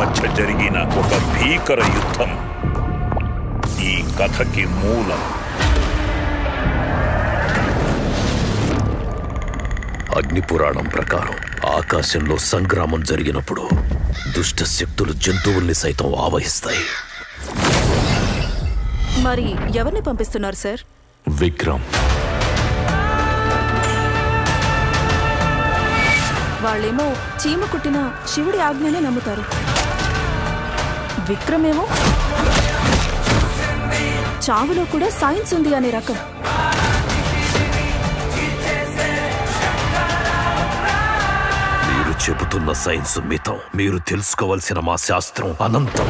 మధ్య జరిగిన ఒక భీకర యుద్ధం ఈ కథకి మూలం. అగ్నిపురాణం ప్రకారం ఆకాశంలో సంగ్రామం జరిగినప్పుడు దుష్ట శక్తులు జంతువుల్ని సైతం ఆవహిస్తాయి. మరి ఎవరిని పంపిస్తున్నారు సార్? విక్రమ్. వాళ్ళేమో చీమ కుట్టిన శివుడి ఆజ్ఞనే నమ్ముతారు. విక్రమేమో చావులో కూడా సైన్స్ ఉంది అనే రకం. మీరు చెబుతున్న సైన్స్ మితం, మీరు తెలుసుకోవలసిన మా శాస్త్రం అనంతం.